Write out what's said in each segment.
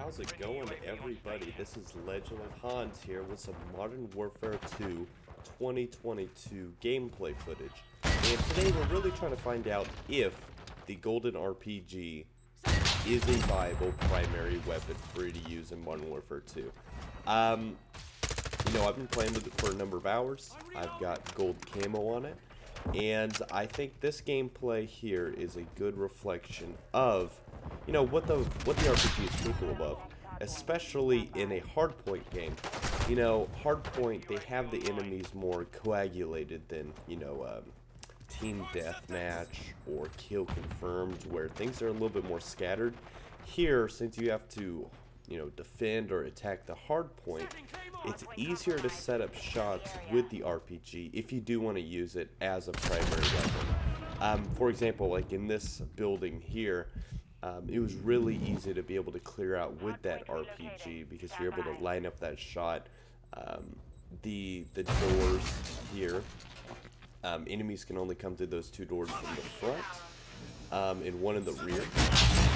How's it going, everybody? This is Legend of Hans here with some Modern Warfare 2 2022 gameplay footage. And today we're really trying to find out if the Golden RPG is a viable primary weapon for you to use in Modern Warfare 2. I've been playing with it for a number of hours. I've got gold camo on it. And I think this gameplay here is a good reflection of what the RPG is capable of, especially in a hardpoint game. Hardpoint, they have the enemies more coagulated than team deathmatch or kill confirmed, where things are a little bit more scattered. Here, since you have to defend or attack the hardpoint, it's easier to set up shots with the RPG if you do want to use it as a primary weapon. For example, like in this building here, it was really easy to be able to clear out with that RPG because you're able to line up that shot. The doors here, enemies can only come through those two doors from the front, and one in the rear.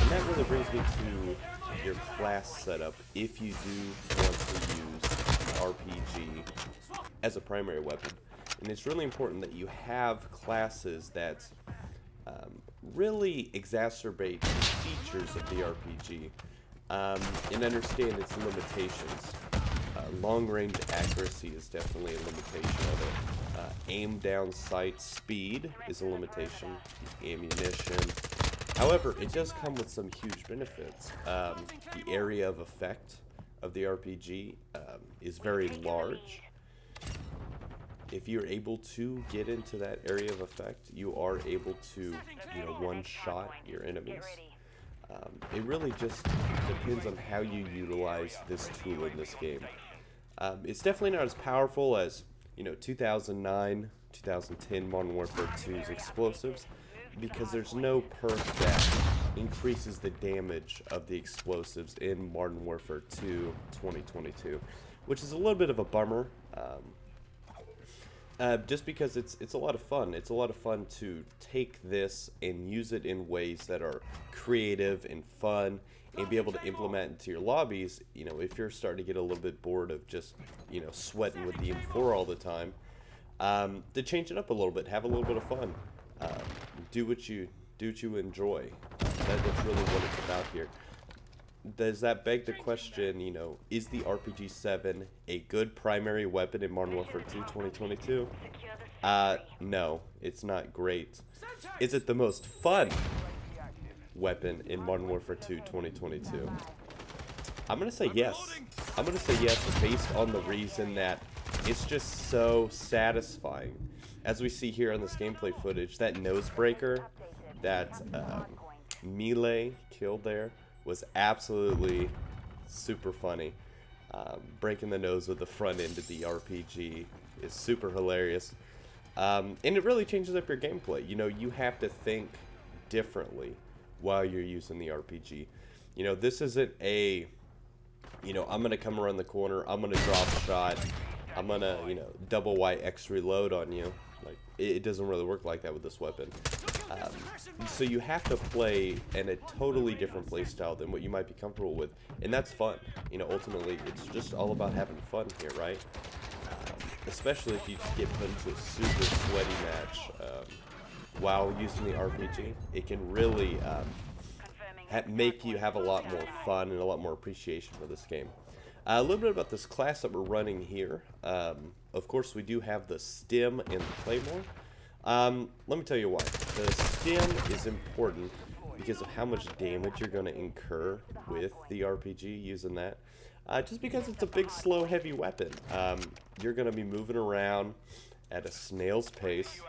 And that really brings me to your class setup if you do want to use RPG as a primary weapon. And it's really important that you have classes that really exacerbate the features of the RPG and understand its limitations. Long-range accuracy is definitely a limitation of it. Aim down sight speed is a limitation. Ammunition. However, it does come with some huge benefits. The area of effect of the RPG is very large. If you're able to get into that area of effect, you are able to, one-shot your enemies. It really just depends on how you utilize this tool in this game. It's definitely not as powerful as, 2009, 2010 Modern Warfare 2's explosives, because there's no perk that increases the damage of the explosives in Modern Warfare 2 2022, which is a little bit of a bummer. Just because it's a lot of fun. It's a lot of fun to take this and use it in ways that are creative and fun, and be able to implement into your lobbies. If you're starting to get a little bit bored of just sweating with the M4 all the time, to change it up a little bit, have a little bit of fun, do what you enjoy. That's really what it's about here. Does that beg the question, is the RPG-7 a good primary weapon in Modern Warfare 2 2022? No, it's not great. Is it the most fun weapon in Modern Warfare 2 2022? I'm going to say yes. I'm going to say yes based on the reason that it's just so satisfying. As we see here on this gameplay footage, that nosebreaker, that melee kill there, was absolutely super funny. Breaking the nose with the front end of the RPG is super hilarious. And it really changes up your gameplay. You have to think differently while you're using the RPG. This isn't a, I'm going to come around the corner, I'm going to drop a shot, I'm going to, double YX reload on you. Like, it doesn't really work like that with this weapon. So you have to play in a totally different play style than what you might be comfortable with, and that's fun. Ultimately, it's just all about having fun here, right? Especially if you get put into a super sweaty match while using the RPG, it can really make you have a lot more fun and a lot more appreciation for this game. A little bit about this class that we're running here. Of course, we do have the stim and the claymore. Let me tell you why. The stim is important because of how much damage you're going to incur with the RPG using that. Just because it's a big, slow, heavy weapon. You're going to be moving around at a snail's pace.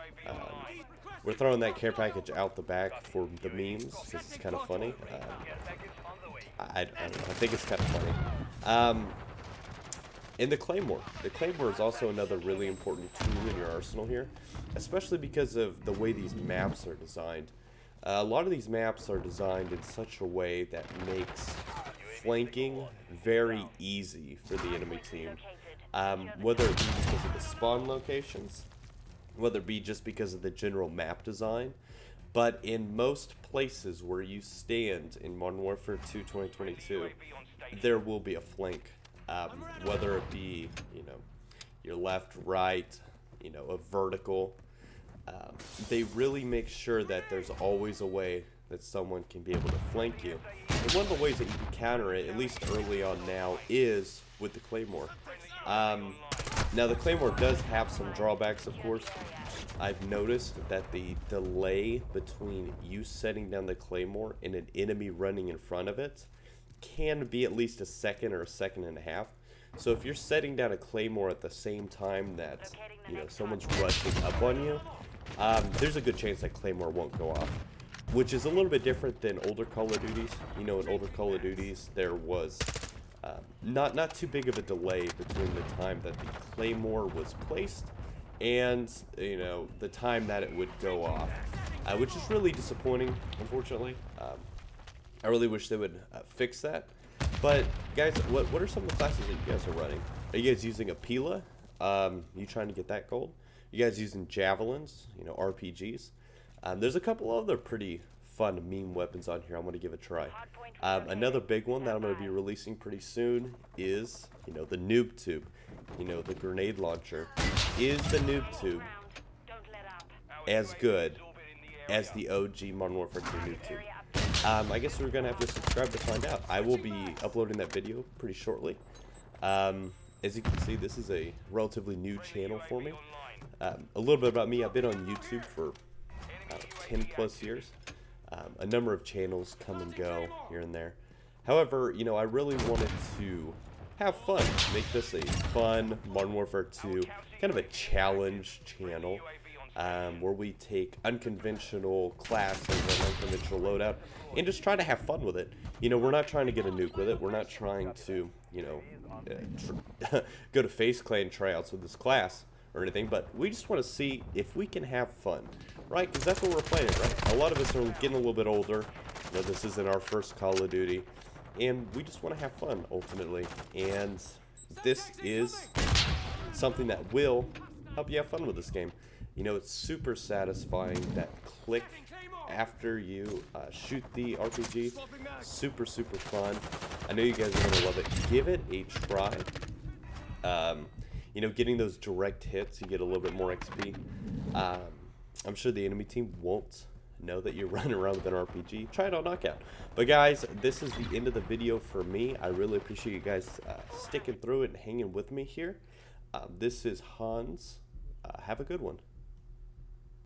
We're throwing that care package out the back for the memes because it's kind of funny. I don't know, I think it's kind of funny. And the Claymore. The Claymore is also another really important tool in your arsenal here, especially because of the way these maps are designed. A lot of these maps are designed in such a way that makes flanking very easy for the enemy team. Whether it be because of the spawn locations, whether it be just because of the general map design, But in most places where you stand in Modern Warfare 2 2022, there will be a flank, whether it be, you know, your left, right, you know, a vertical. They really make sure that there's always a way that someone can be able to flank you. And one of the ways that you can counter it, at least early on now, is with the Claymore. Now the Claymore does have some drawbacks, of course. I've noticed that the delay between you setting down the Claymore and an enemy running in front of it can be at least a second or a second and a half. So if you're setting down a Claymore at the same time that, you know, someone's rushing up on you, there's a good chance that Claymore won't go off, which is a little bit different than older Call of Duties. You know, in older Call of Duties, there was not too big of a delay between the time that the Claymore was placed and, you know, the time that it would go off, which is really disappointing, unfortunately. I really wish they would fix that. But guys, what are some of the classes that you guys are running? Are you guys using a Pila? You trying to get that gold? You guys using javelins? You know, RPGs? There's a couple other pretty fun meme weapons on here I'm going to give a try. Another big one that I'm going to be releasing pretty soon is, you know, the noob tube. You know, the grenade launcher. Is the noob tube as good as the OG Modern Warfare 2 noob tube? I guess we're going to have to subscribe to find out. I will be uploading that video pretty shortly. As you can see, this is a relatively new channel for me. A little bit about me, I've been on YouTube for 10 plus years. A number of channels come and go here and there. However, you know, I really wanted to have fun, make this a fun Modern Warfare 2, kind of a challenge channel, where we take unconventional classes and unconventional loadout and just try to have fun with it. You know, we're not trying to get a nuke with it. We're not trying to, you know, go to Face Clan tryouts with this class or anything, but we just want to see if we can have fun, right? Because that's what we're playing, right? A lot of us are getting a little bit older. You know, this isn't our first Call of Duty, and we just want to have fun, ultimately. And this is something that will help you have fun with this game. You know, it's super satisfying, that click after you shoot the RPG. Super, super fun. I know you guys are going to love it. Give it a try. You know, getting those direct hits, you get a little bit more XP. I'm sure the enemy team won't know that you're running around with an RPG. Try it on knockout. But guys, this is the end of the video for me. I really appreciate you guys sticking through it and hanging with me here. This is Hans. Have a good one.